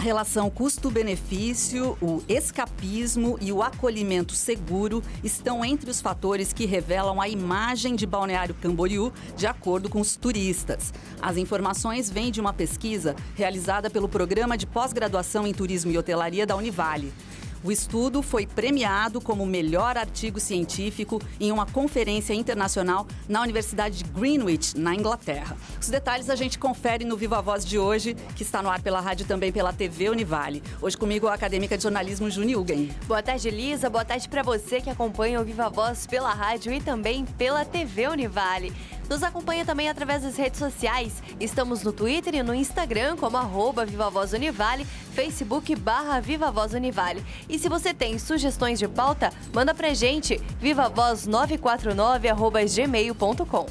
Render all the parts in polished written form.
relação custo-benefício, o escapismo e o acolhimento seguro estão entre os fatores que revelam a imagem de Balneário Camboriú, de acordo com os turistas. As informações vêm de uma pesquisa realizada pelo Programa de Pós-Graduação em Turismo e Hotelaria da Univale. O estudo foi premiado como o melhor artigo científico em uma conferência internacional na Universidade de Greenwich, na Inglaterra. Os detalhes a gente confere no Viva Voz de hoje, que está no ar pela rádio e também pela TV Univale. Hoje comigo a acadêmica de jornalismo Juni Hugen. Boa tarde, Elisa. Boa tarde para você que acompanha o Viva Voz pela rádio e também pela TV Univale. Nos acompanha também através das redes sociais. Estamos no Twitter e no Instagram como @VivaVozUnivale, Facebook /Viva Voz Univale. E se você tem sugestões de pauta, manda pra gente, vivavoz949@gmail.com.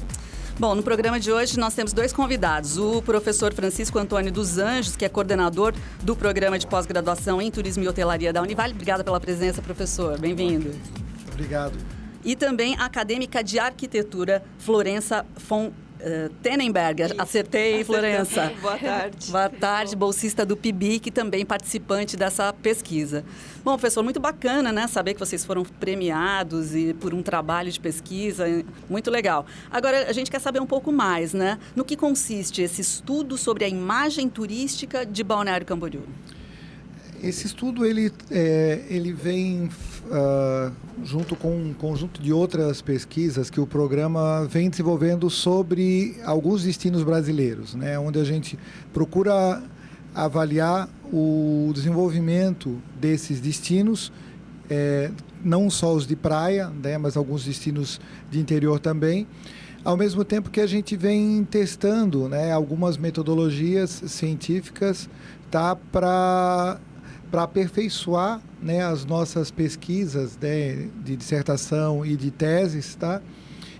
Bom, no programa de hoje nós temos dois convidados. O professor Francisco Antônio dos Anjos, que é coordenador do Programa de Pós-Graduação em Turismo e Hotelaria da Univale. Obrigada pela presença, professor. Bem-vindo. Obrigado. E também a acadêmica de arquitetura, Florença von Tennenberger. Acertei, Florença. Boa tarde. Boa tarde, bolsista do PIBIC, também participante dessa pesquisa. Bom, professor, muito bacana, né? Saber que vocês foram premiados e por um trabalho de pesquisa, muito legal. Agora, a gente quer saber um pouco mais, né? No que consiste esse estudo sobre a imagem turística de Balneário Camboriú? Esse estudo ele vem junto com um conjunto de outras pesquisas que o programa vem desenvolvendo sobre alguns destinos brasileiros, né, onde a gente procura avaliar o desenvolvimento desses destinos, não só os de praia, né, mas alguns destinos de interior também, ao mesmo tempo que a gente vem testando, né, algumas metodologias científicas, tá, para aperfeiçoar, né, as nossas pesquisas, né, de dissertação e de teses, tá?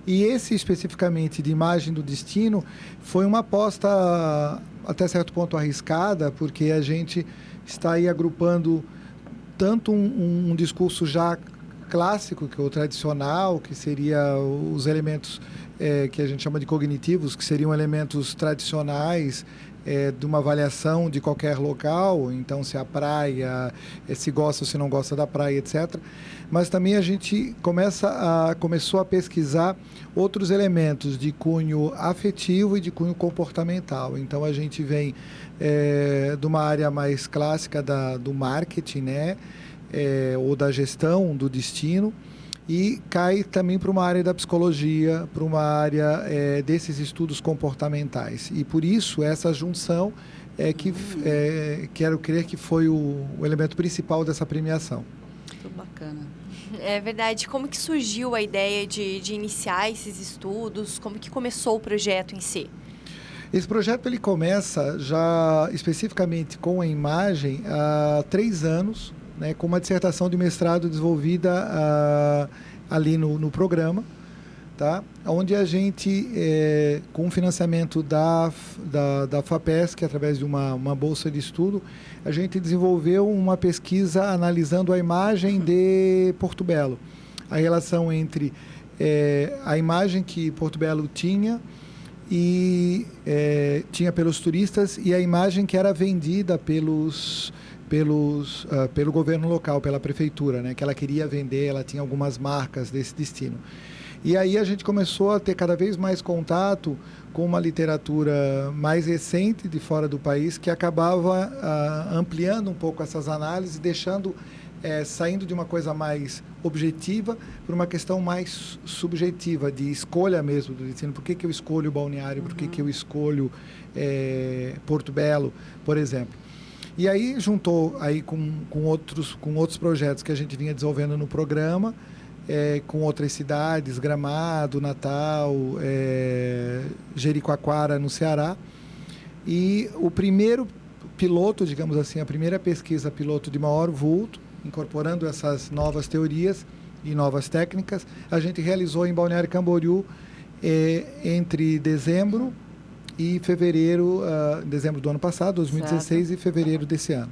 E esse especificamente de imagem do destino foi uma aposta até certo ponto arriscada, porque a gente está aí agrupando tanto um discurso já clássico, que é o tradicional, que seria os elementos que a gente chama de cognitivos, que seriam elementos tradicionais de uma avaliação de qualquer local, então se a praia, se gosta ou se não gosta da praia, etc. Mas também a gente começou a pesquisar outros elementos de cunho afetivo e de cunho comportamental. Então a gente vem de uma área mais clássica do marketing, né? Ou da gestão do destino, e cai também para uma área da psicologia, para uma área desses estudos comportamentais. E por isso essa junção quero crer que foi o elemento principal dessa premiação. Muito bacana. É verdade. Como que surgiu a ideia de iniciar esses estudos? Como que começou o projeto em si? Esse projeto ele começa já especificamente com a imagem há 3 anos, né, com uma dissertação de mestrado desenvolvida ali no programa, tá? Onde a gente, com o financiamento da FAPESC, através de uma bolsa de estudo, a gente desenvolveu uma pesquisa analisando a imagem de Porto Belo, a relação entre a imagem que Porto Belo tinha pelos turistas e a imagem que era vendida pelo governo local, pela prefeitura, né, que ela queria vender, ela tinha algumas marcas desse destino. E aí a gente começou a ter cada vez mais contato com uma literatura mais recente de fora do país, que acabava ampliando um pouco essas análises, saindo de uma coisa mais objetiva para uma questão mais subjetiva, de escolha mesmo do destino. Por que eu escolho Balneário? Por que eu escolho Porto Belo, por exemplo? E aí juntou aí com outros projetos que a gente vinha desenvolvendo no programa, com outras cidades, Gramado, Natal, Jericoacoara, no Ceará. E o primeiro piloto, digamos assim, a primeira pesquisa piloto de maior vulto, incorporando essas novas teorias e novas técnicas, a gente realizou em Balneário Camboriú entre dezembro e fevereiro, dezembro do ano passado, 2016, e fevereiro desse ano.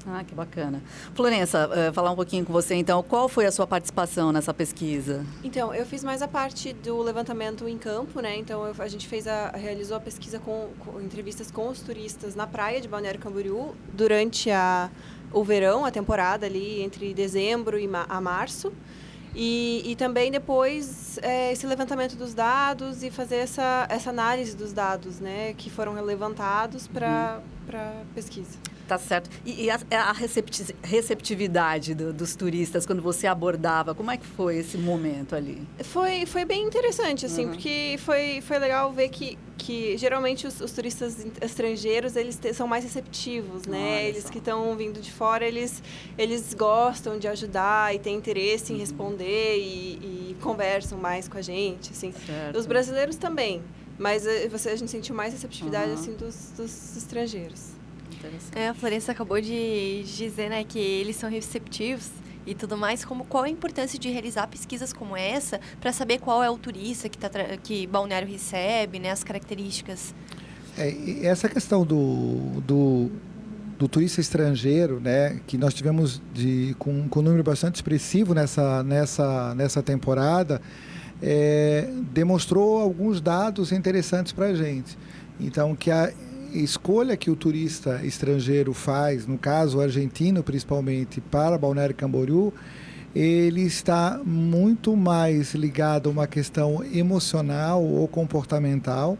Ah, que bacana. Florença, falar um pouquinho com você, então. Qual foi a sua participação nessa pesquisa? Então, eu fiz mais a parte do levantamento em campo, né? Então, a gente realizou a pesquisa com entrevistas com os turistas na praia de Balneário Camboriú durante o verão, a temporada ali entre dezembro e março. E também depois esse levantamento dos dados e fazer essa análise dos dados, né? Que foram levantados para pesquisa. Tá certo. E a receptividade dos turistas, quando você abordava, como é que foi esse momento ali? Foi bem interessante, assim, porque foi legal ver que geralmente os turistas estrangeiros, eles são mais receptivos, né? Olha eles só. que estão vindo de fora, eles gostam de ajudar e têm interesse em responder e conversam mais com a gente, assim. Certo. Os brasileiros também, mas a gente sentiu mais receptividade, assim, dos estrangeiros. A Florença acabou de dizer, né, que eles são receptivos e tudo mais. Qual a importância de realizar pesquisas como essa para saber qual é o turista que Balneário recebe, né, as características? Essa questão do turista estrangeiro, né, que nós tivemos com um número bastante expressivo nessa temporada, demonstrou alguns dados interessantes para a gente. Então, que a escolha que o turista estrangeiro faz, no caso o argentino principalmente, para Balneário Camboriú, ele está muito mais ligado a uma questão emocional ou comportamental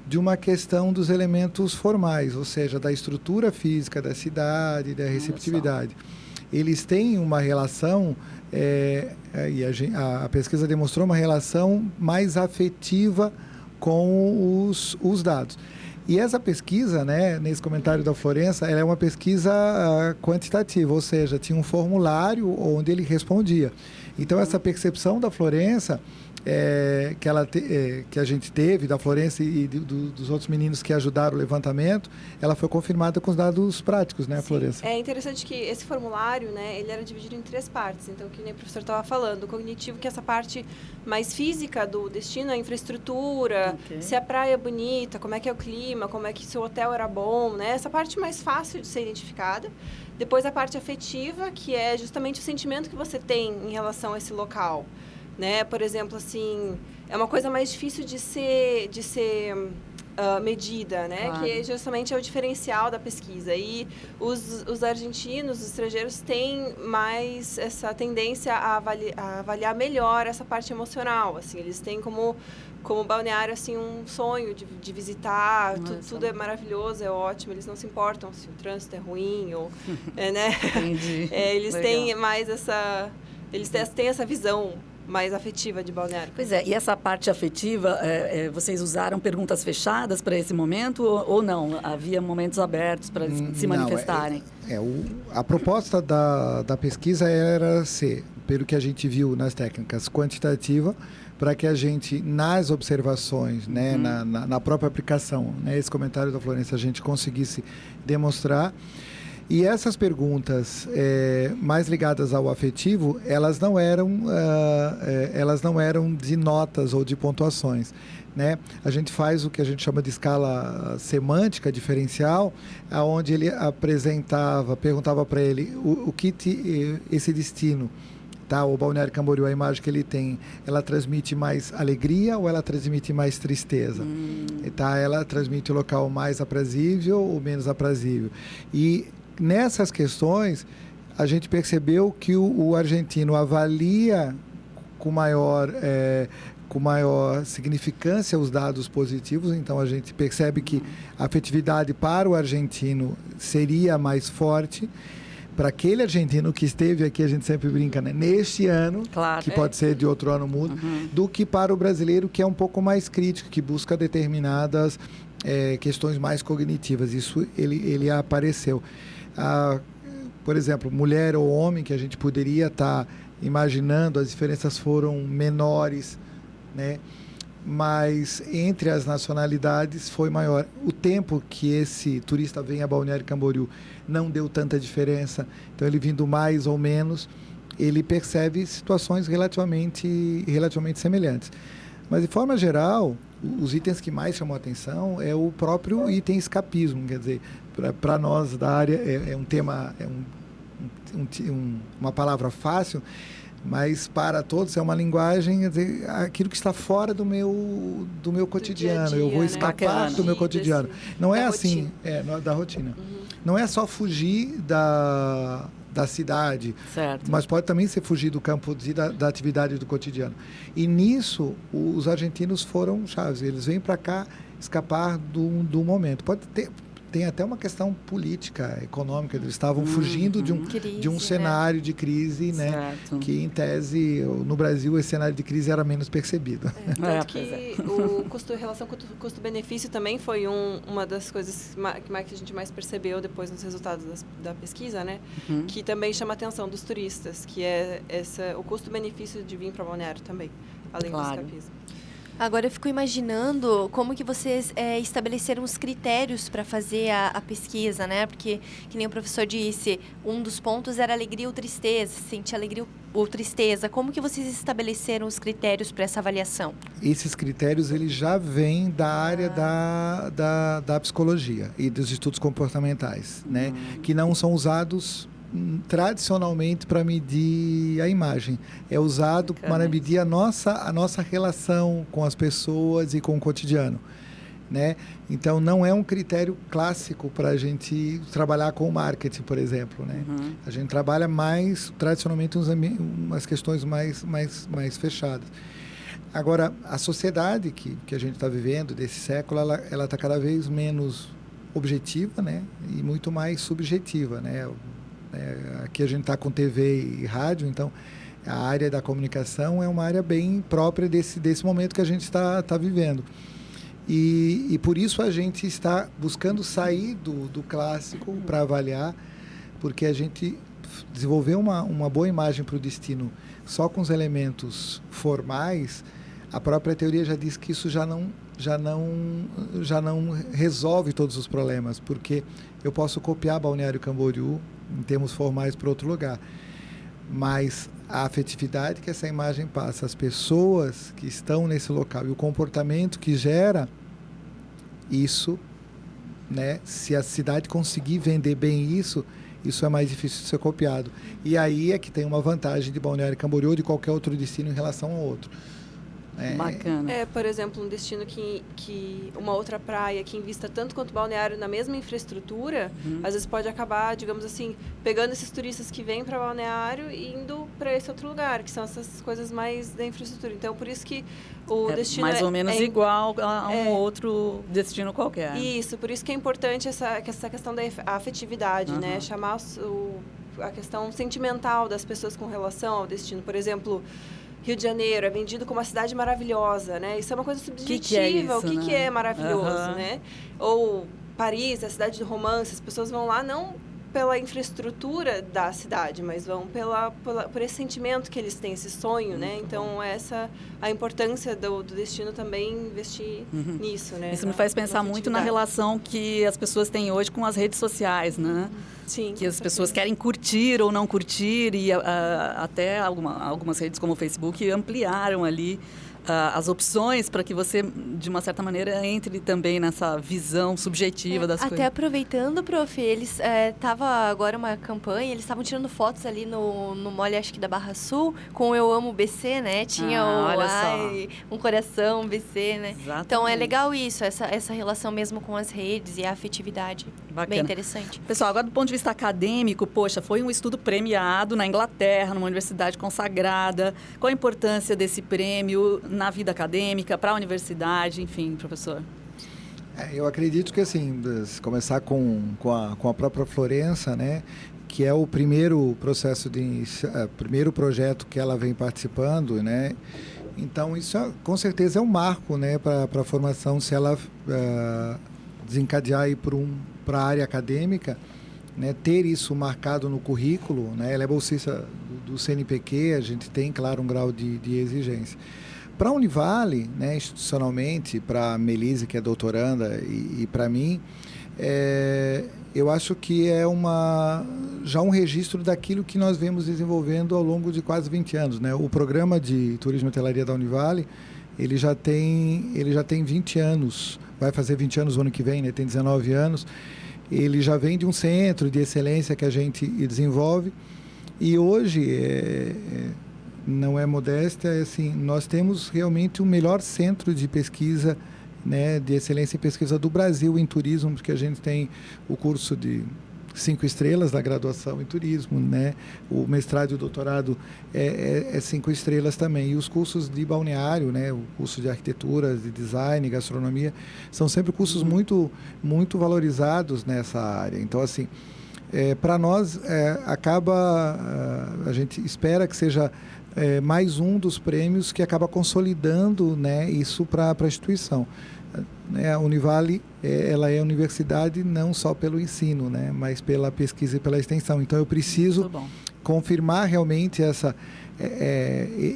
de uma questão dos elementos formais, ou seja, da estrutura física da cidade, da receptividade. Eles têm uma relação, e a pesquisa demonstrou uma relação mais afetiva com os dados. E essa pesquisa, né, nesse comentário da Florença, ela é uma pesquisa quantitativa, ou seja, tinha um formulário onde ele respondia. Então, essa percepção da Florença, que a gente teve, da Florença e dos outros meninos que ajudaram o levantamento, ela foi confirmada com os dados práticos, né, Florença? É interessante que esse formulário, né, ele era dividido em 3 partes. Então, que nem o professor estava falando, o cognitivo, que é essa parte mais física do destino, a infraestrutura, se a praia é bonita, como é que é o clima, como é que se o hotel era bom, né? Essa parte mais fácil de ser identificada. Depois a parte afetiva, que é justamente o sentimento que você tem em relação a esse local, né? Por exemplo, assim, é uma coisa mais difícil de ser medida, né? Claro. Que justamente é o diferencial da pesquisa. E os argentinos, os estrangeiros, têm mais essa tendência a avaliar melhor essa parte emocional. Assim, eles têm como balneário, assim, um sonho de visitar, tudo é maravilhoso, é ótimo, eles não se importam se o trânsito é ruim ou... né? Entendi. Eles Legal. têm mais eles têm essa visão mais afetiva de Balneário. Pois é, e essa parte afetiva, vocês usaram perguntas fechadas para esse momento ou não? Havia momentos abertos para se manifestarem? A proposta da pesquisa era ser, pelo que a gente viu nas técnicas, quantitativa, para que a gente, nas observações, né, na própria aplicação, né, esse comentário da Florença, a gente conseguisse demonstrar. E essas perguntas mais ligadas ao afetivo, elas não eram de notas ou de pontuações, né? A gente faz o que a gente chama de escala semântica diferencial, onde ele perguntava para ele o que esse destino, tá? O Balneário Camboriú, a imagem que ele tem, ela transmite mais alegria ou ela transmite mais tristeza? Tá? Ela transmite o local mais aprazível ou menos aprazível? E nessas questões, a gente percebeu que o argentino avalia com maior significância os dados positivos, então a gente percebe que a afetividade para o argentino seria mais forte. Para aquele argentino que esteve aqui, a gente sempre brinca, né? Neste ano, claro, que pode ser de outro ano mudo, do que para o brasileiro, que é um pouco mais crítico, que busca determinadas questões mais cognitivas. Isso ele apareceu. Por exemplo, mulher ou homem, que a gente poderia estar imaginando, as diferenças foram menores, né? Mas entre as nacionalidades foi maior. O tempo que esse turista vem a Balneário Camboriú não deu tanta diferença. Então, ele vindo mais ou menos, ele percebe situações relativamente semelhantes. Mas, de forma geral, os itens que mais chamam a atenção é o próprio item escapismo. Quer dizer, para nós da área é um tema, uma palavra fácil, mas para todos é uma linguagem, quer dizer, aquilo que está fora do meu cotidiano. Dia a dia, eu vou né? escapar do meu cotidiano. Não é assim, da rotina. Uhum. Não é só fugir da cidade, Certo. mas pode também ser fugir do campo da atividade do cotidiano. E nisso, os argentinos foram chaves. Eles vêm para cá escapar do momento. Tem até uma questão política, econômica. Eles estavam fugindo de um cenário de crise, né? Certo. Que, em tese, no Brasil, esse cenário de crise era menos percebido. Tanto que a relação custo-benefício também foi uma das coisas que a gente mais percebeu depois nos resultados da pesquisa, né? Que também chama a atenção dos turistas, que é o custo-benefício de vir para Balneário também, além do escapismo. Agora eu fico imaginando como que vocês estabeleceram os critérios para fazer a pesquisa, né? Porque, que nem o professor disse, um dos pontos era alegria ou tristeza, sentir alegria ou tristeza. Como que vocês estabeleceram os critérios para essa avaliação? Esses critérios eles já vêm da área da psicologia e dos estudos comportamentais, né? Que não são usados tradicionalmente para medir a imagem. É usado para medir a nossa relação com as pessoas e com o cotidiano, né? Então, não é um critério clássico para a gente trabalhar com o marketing, por exemplo, né? A gente trabalha mais, tradicionalmente, umas questões mais fechadas. Agora, a sociedade que a gente está vivendo desse século, ela está cada vez menos objetiva, né? E muito mais subjetiva, né? Aqui a gente está com TV e rádio, então a área da comunicação é uma área bem própria desse momento que a gente está vivendo. E por isso a gente está buscando sair do clássico para avaliar, porque a gente desenvolveu uma boa imagem para o destino só com os elementos formais. A própria teoria já diz que isso já não resolve todos os problemas, porque eu posso copiar Balneário Camboriú em termos formais para outro lugar, mas a afetividade que essa imagem passa, as pessoas que estão nesse local e o comportamento que gera isso, né? Se a cidade conseguir vender bem isso é mais difícil de ser copiado. E aí é que tem uma vantagem de Balneário Camboriú ou de qualquer outro destino em relação ao outro. Bacana. Por exemplo, um destino que uma outra praia que invista tanto quanto Balneário na mesma infraestrutura, às vezes pode acabar, digamos assim, pegando esses turistas que vêm para Balneário e indo para esse outro lugar, que são essas coisas mais da infraestrutura. Então, por isso que o destino mais ou menos igual a um outro destino qualquer. Isso, por isso que é importante essa questão da afetividade, né? Chamar a questão sentimental das pessoas com relação ao destino. Por exemplo, Rio de Janeiro é vendido como uma cidade maravilhosa, né? Isso é uma coisa subjetiva. O que é maravilhoso, né? Ou Paris, a cidade do romance. As pessoas vão lá não pela infraestrutura da cidade, mas vão por esse sentimento que eles têm, esse sonho, né? Então, essa a importância do destino também investir nisso, né? Isso me faz pensar muito na relação que as pessoas têm hoje com as redes sociais, né? Sim, que as pessoas querem curtir ou não curtir e até algumas redes como o Facebook ampliaram ali as opções para que você, de uma certa maneira, entre também nessa visão subjetiva das coisas. Até aproveitando, prof, eles tava agora uma campanha, eles estavam tirando fotos ali no mole, acho que da Barra Sul, com Eu Amo BC, né? Tinha um coração BC, né? Exatamente. Então é legal isso, essa relação mesmo com as redes e a afetividade. Bacana. Bem interessante. Pessoal, agora do ponto de vista acadêmico, poxa, foi um estudo premiado na Inglaterra, numa universidade consagrada. Qual a importância desse prêmio na vida acadêmica, para a universidade, enfim, professor? Eu acredito que, assim, começar com a própria Florença, né, que é o primeiro primeiro projeto que ela vem participando, né? Então, isso com certeza é um marco, né, para a formação, se ela desencadear aí para a área acadêmica, né, ter isso marcado no currículo, né? Ela é bolsista do CNPq, a gente tem, claro, um grau de exigência. Para a Univale, né, institucionalmente, para a Melise, que é doutoranda, e para mim, eu acho que é já um registro daquilo que nós vemos desenvolvendo ao longo de quase 20 anos. Né? O programa de turismo e hotelaria da Univale, ele já tem 20 anos, vai fazer 20 anos o ano que vem, né? Tem 19 anos. Ele já vem de um centro de excelência que a gente desenvolve. E hoje, não é modéstia, assim, nós temos realmente o melhor centro de pesquisa, né, de excelência em pesquisa do Brasil em turismo, porque a gente tem o curso de 5 estrelas da graduação em turismo, né? O mestrado e o doutorado é 5 estrelas também. E os cursos de balneário, né? O curso de arquitetura, de design, gastronomia, são sempre cursos muito, muito valorizados nessa área. Então, assim, para nós, a gente espera que seja mais um dos prêmios que acaba consolidando, né, isso para a instituição. A Univale, ela é universidade não só pelo ensino, né, mas pela pesquisa e pela extensão. Então, eu preciso confirmar realmente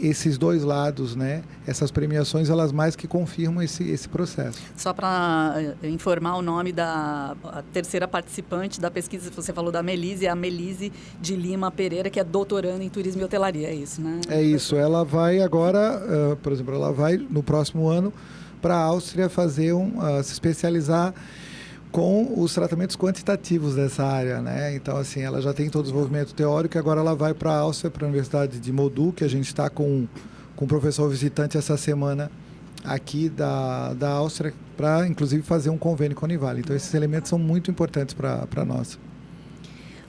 esses dois lados, né? Essas premiações, elas mais que confirmam esse processo. Só para informar o nome da terceira participante da pesquisa, você falou da Melise, é a Melise de Lima Pereira, que é doutoranda em turismo e hotelaria, é isso, né? É isso, ela vai agora, por exemplo, ela vai no próximo ano para a Áustria fazer se especializar com os tratamentos quantitativos dessa área, né? Então, assim, ela já tem todo o desenvolvimento teórico e agora ela vai para a Áustria, para a Universidade de Modul, que a gente está com um professor visitante essa semana aqui da Áustria, para, inclusive, fazer um convênio com a Univale. Então, esses elementos são muito importantes para nós.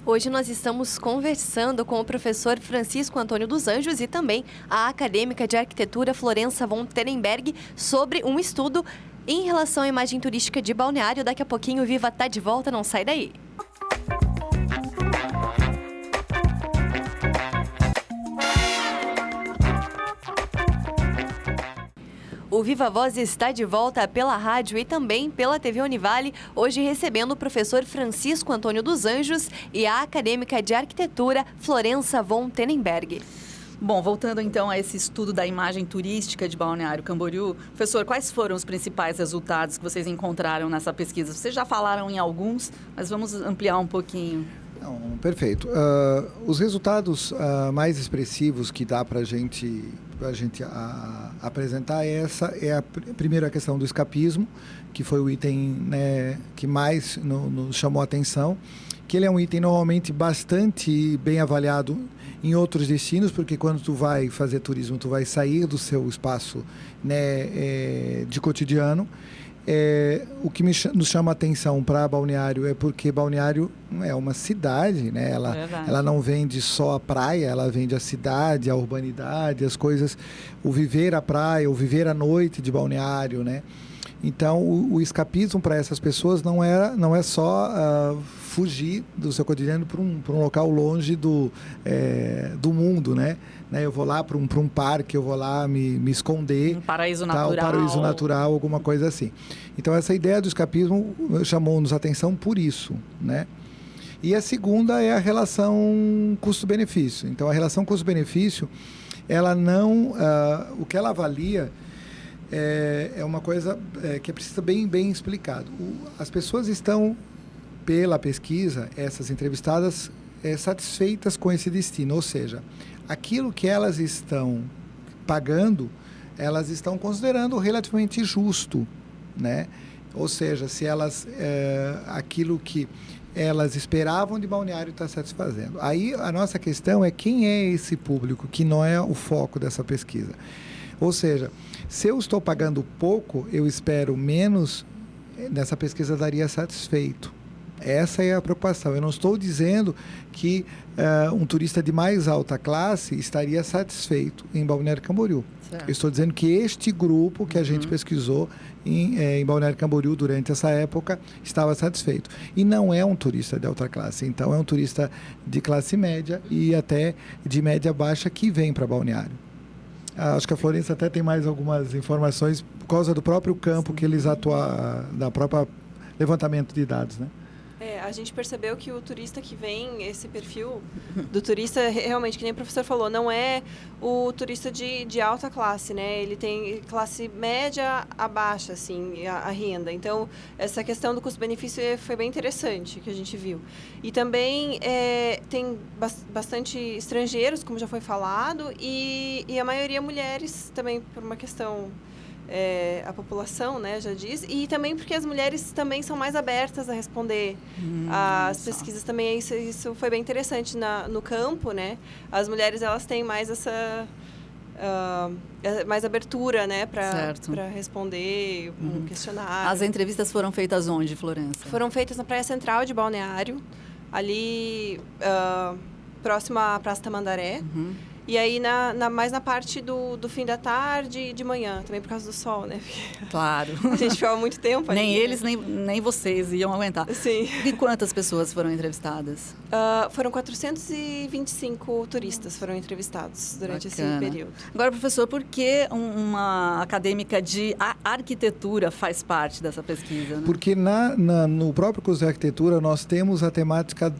Hoje nós estamos conversando com o professor Francisco Antônio dos Anjos e também a acadêmica de arquitetura Florença von Terenberg sobre um estudo em relação à imagem turística de balneário. Daqui a pouquinho o Viva tá de volta, não sai daí. O Viva Voz está de volta pela rádio e também pela TV Univale, hoje recebendo o professor Francisco Antônio dos Anjos e a acadêmica de arquitetura Florença von Terenberg. Bom, voltando então a esse estudo da imagem turística de Balneário Camboriú, professor, quais foram os principais resultados que vocês encontraram nessa pesquisa? Vocês já falaram em alguns, mas vamos ampliar um pouquinho. Não, perfeito. Os resultados mais expressivos que dá para a gente apresentar primeiro a questão do escapismo, que foi o item, né, que mais nos chamou a atenção, que ele é um item normalmente bastante bem avaliado em outros destinos, porque quando tu vai fazer turismo, tu vai sair do seu espaço, né, de cotidiano. O que nos chama a atenção para Balneário é porque Balneário é uma cidade, né? Ela não vende só a praia, ela vende a cidade, a urbanidade, as coisas, o viver a praia, o viver a noite de Balneário, né? Então, o escapismo para essas pessoas não é só fugir do seu cotidiano para um local longe do mundo, né? Eu vou lá para um parque, eu vou lá me esconder. Um paraíso natural. Um paraíso natural, alguma coisa assim. Então, essa ideia do escapismo chamou-nos a atenção por isso, né? E a segunda é a relação custo-benefício. Então, a relação custo-benefício, ela não... o que ela avalia é uma coisa que precisa bem explicado. As pessoas estão, pela pesquisa, essas entrevistadas, satisfeitas com esse destino, ou seja, aquilo que elas estão pagando, elas estão considerando relativamente justo, né? Ou seja, se elas aquilo que elas esperavam de Balneário está satisfazendo. Aí a nossa questão é quem é esse público, que não é o foco dessa pesquisa. Ou seja, se eu estou pagando pouco, eu espero menos, nessa pesquisa daria satisfeito. Essa é a preocupação. Eu não estou dizendo que um turista de mais alta classe estaria satisfeito em Balneário Camboriú. Certo. Eu estou dizendo que este grupo que a gente pesquisou em Balneário Camboriú durante essa época estava satisfeito. E não é um turista de alta classe, então é um turista de classe média e até de média baixa que vem para Balneário. Acho que a Florença até tem mais algumas informações por causa do próprio campo que eles atuam, da própria levantamento de dados, né? A gente percebeu que o turista que vem, esse perfil do turista, realmente, que nem o professor falou, não é o turista de alta classe, né? Ele tem classe média a baixa, assim, a renda. Então, essa questão do custo-benefício foi bem interessante, que a gente viu. E também tem bastante estrangeiros, como já foi falado, e a maioria mulheres também, por uma questão a população, né, já diz, e também porque as mulheres também são mais abertas a responder as pesquisas também. Isso foi bem interessante no campo, né? As mulheres, elas têm mais essa mais abertura, né, para responder um questionário. As entrevistas foram feitas onde, Florença? Foram feitas na Praia Central de Balneário, ali próximo à Praça Tamandaré. E aí, mais na parte do fim da tarde e de manhã, também por causa do sol, né? Claro. A gente ficava muito tempo ali. Nem eles, nem vocês iam aguentar. Sim. E quantas pessoas foram entrevistadas? Foram 425 turistas foram entrevistados durante esse período. Agora, professor, por que uma acadêmica de arquitetura faz parte dessa pesquisa? Né? Porque no próprio curso de arquitetura nós temos a temática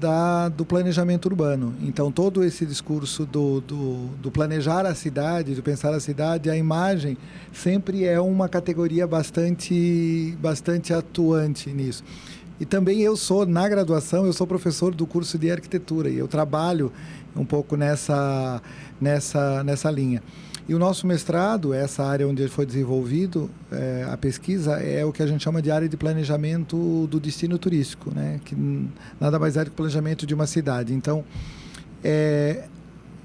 do planejamento urbano. Então, todo esse discurso do planejar a cidade, do pensar a cidade, a imagem sempre é uma categoria bastante atuante nisso. E também na graduação, eu sou professor do curso de arquitetura e eu trabalho um pouco nessa linha. E o nosso mestrado, essa área onde foi desenvolvido a pesquisa, é o que a gente chama de área de planejamento do destino turístico, né? Que nada mais é do que o planejamento de uma cidade. Então,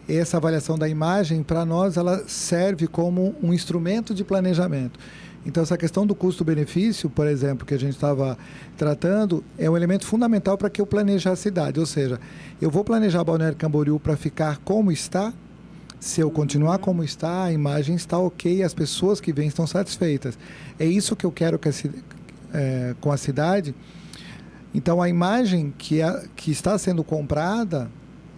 essa avaliação da imagem, para nós, ela serve como um instrumento de planejamento. Então, essa questão do custo-benefício, por exemplo, que a gente estava tratando, é um elemento fundamental para que eu planeje a cidade. Ou seja, eu vou planejar Balneário Camboriú para ficar como está. Se eu continuar como está, a imagem está ok, as pessoas que vêm estão satisfeitas. É isso que eu quero com a cidade. Então, a imagem que está sendo comprada,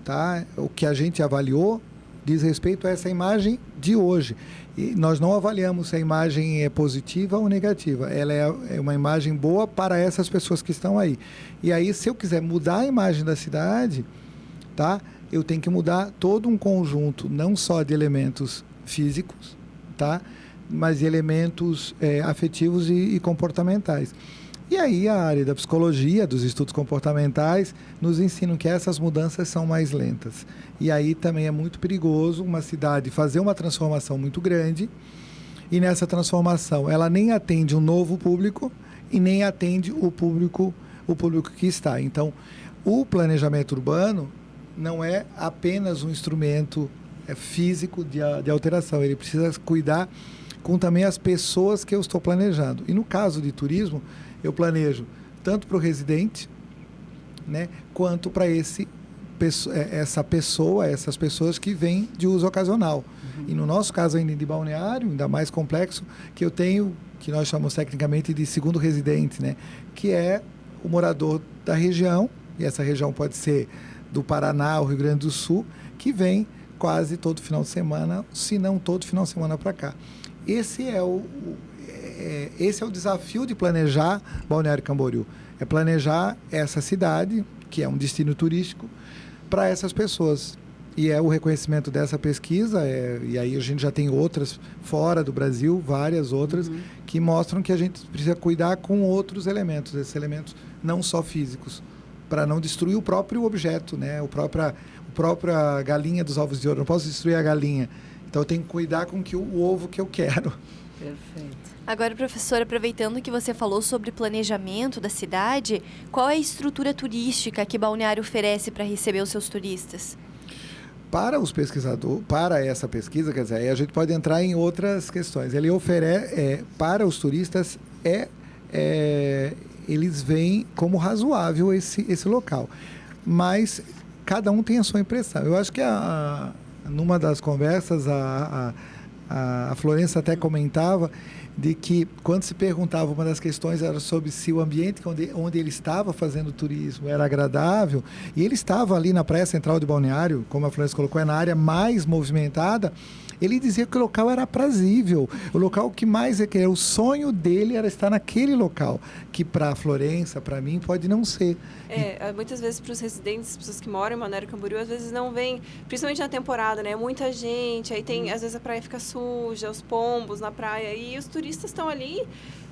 tá? O que a gente avaliou diz respeito a essa imagem de hoje. E nós não avaliamos se a imagem é positiva ou negativa. Ela é uma imagem boa para essas pessoas que estão aí. E aí, se eu quiser mudar a imagem da cidade, tá? Eu tenho que mudar todo um conjunto, não só de elementos físicos, tá? Mas de elementos afetivos e comportamentais. E aí a área da psicologia, dos estudos comportamentais, nos ensinam que essas mudanças são mais lentas. E aí também é muito perigoso uma cidade fazer uma transformação muito grande e nessa transformação ela nem atende um novo público e nem atende o público que está. Então, o planejamento urbano não é apenas um instrumento físico de alteração, ele precisa cuidar com também as pessoas que eu estou planejando. E no caso de turismo, eu planejo tanto para o residente, né, quanto para essas pessoas que vêm de uso ocasional. E no nosso caso ainda de balneário, ainda mais complexo, que eu tenho, que nós chamamos tecnicamente de segundo residente, né, que é o morador da região, e essa região pode ser do Paraná, o Rio Grande do Sul, que vem quase todo final de semana, se não todo final de semana para cá. Esse é o desafio de planejar Balneário Camboriú. É planejar essa cidade, que é um destino turístico, para essas pessoas. E é o reconhecimento dessa pesquisa, e aí a gente já tem outras fora do Brasil, várias outras, que mostram que a gente precisa cuidar com outros elementos, esses elementos não só físicos, para não destruir o próprio objeto, né? A própria galinha dos ovos de ouro. Eu não posso destruir a galinha. Então, eu tenho que cuidar com o ovo que eu quero. Perfeito. Agora, professor, aproveitando que você falou sobre planejamento da cidade, qual é a estrutura turística que Balneário oferece para receber os seus turistas? Para os pesquisadores, para essa pesquisa, quer dizer, aí a gente pode entrar em outras questões. Ele oferece, para os turistas, eles veem como razoável esse local. Mas cada um tem a sua impressão. Eu acho que numa das conversas, a Florença até comentava de que, quando se perguntava, uma das questões era sobre se o ambiente onde ele estava fazendo turismo era agradável, e ele estava ali na Praia Central de Balneário, como a Florença colocou, é na área mais movimentada. Ele dizia que o local era aprazível, o local que mais o sonho dele era estar naquele local, que para a Florença, para mim, pode não ser. Muitas vezes para os residentes, pessoas que moram em Balneário Camboriú, às vezes não vêm, principalmente na temporada, né? Muita gente, aí tem, às vezes a praia fica suja, os pombos na praia, e os turistas estão ali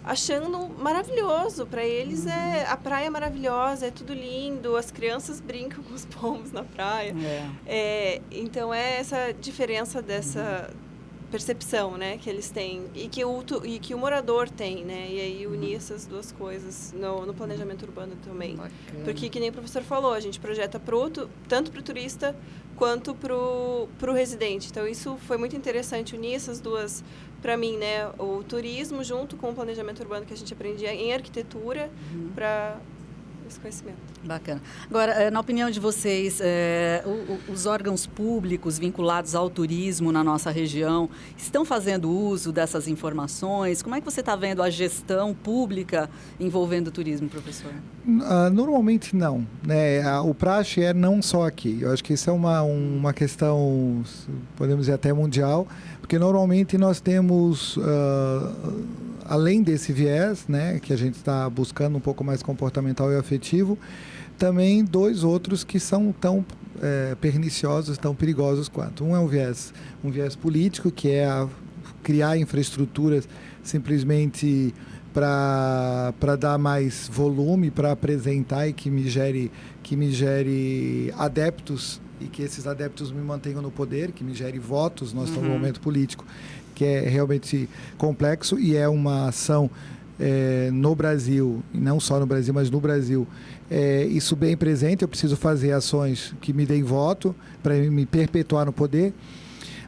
achando maravilhoso. Para eles a praia é maravilhosa, é tudo lindo, as crianças brincam com os pombos na praia. Então essa diferença percepção, né, que eles têm e que o morador tem, né, e aí unir essas duas coisas no planejamento urbano também. Bacana. Porque, que nem o professor falou, a gente projeta tanto para o turista quanto para o residente. Então, isso foi muito interessante, unir essas duas, para mim, né, o turismo junto com o planejamento urbano que a gente aprendia em arquitetura para esse conhecimento. Bacana. Agora, na opinião de vocês, os órgãos públicos vinculados ao turismo na nossa região estão fazendo uso dessas informações? Como é que você está vendo a gestão pública envolvendo o turismo, professor? Normalmente não, né? O praxe é não só aqui. Eu acho que isso é uma questão, podemos dizer, até mundial, porque normalmente nós temos, além desse viés, né, que a gente está buscando um pouco mais comportamental e afetivo, também 2 outros que são tão perniciosos, tão perigosos quanto. Um é um viés político, que é criar infraestruturas simplesmente para dar mais volume, para apresentar e que me gere adeptos e que esses adeptos me mantenham no poder, que me gere votos. Nós estamos num momento político que é realmente complexo e é uma ação no Brasil, e não só no Brasil, mas no Brasil, isso bem presente. Eu preciso fazer ações que me deem voto para me perpetuar no poder,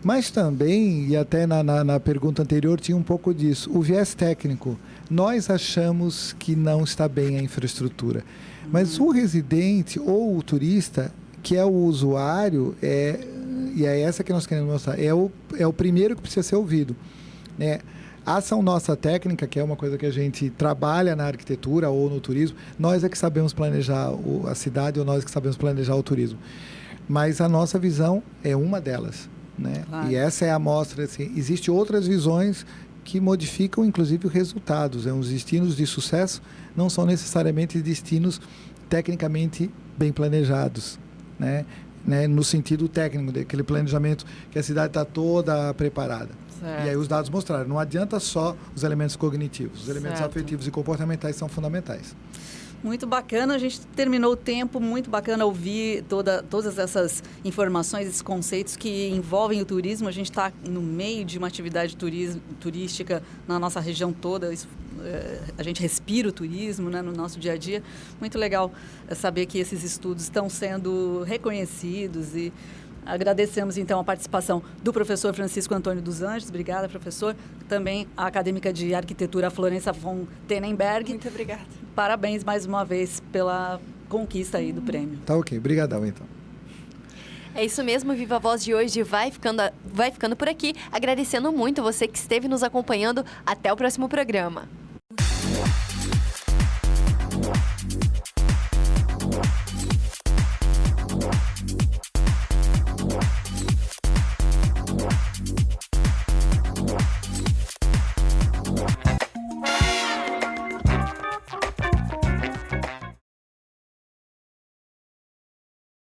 mas também, e até na pergunta anterior tinha um pouco disso, o viés técnico. Nós achamos que não está bem a infraestrutura, mas o residente ou o turista, que é o usuário, e é essa que nós queremos mostrar, é o primeiro que precisa ser ouvido, né? A ação nossa técnica, que é uma coisa que a gente trabalha na arquitetura ou no turismo, nós é que sabemos planejar a cidade ou nós que sabemos planejar o turismo. Mas a nossa visão é uma delas, né? Claro. E essa é a amostra. Assim, existem outras visões que modificam, inclusive, os resultados. Os destinos de sucesso não são necessariamente destinos tecnicamente bem planejados, né? No sentido técnico, daquele planejamento que a cidade está toda preparada. Certo. E aí os dados mostraram, não adianta só os elementos cognitivos, os elementos afetivos e comportamentais são fundamentais. Muito bacana, a gente terminou o tempo, muito bacana ouvir todas essas informações, esses conceitos que envolvem o turismo. A gente está no meio de uma atividade turística na nossa região toda, a gente respira o turismo, né, no nosso dia a dia. Muito legal saber que esses estudos estão sendo reconhecidos e agradecemos, então, a participação do professor Francisco Antônio dos Anjos. Obrigada, professor. Também a acadêmica de arquitetura Florença von Tenenberg. Muito obrigada. Parabéns mais uma vez pela conquista aí do prêmio. Tá ok. Obrigadão, então. É isso mesmo, Viva a Voz de hoje vai ficando por aqui. Agradecendo muito você que esteve nos acompanhando. Até o próximo programa.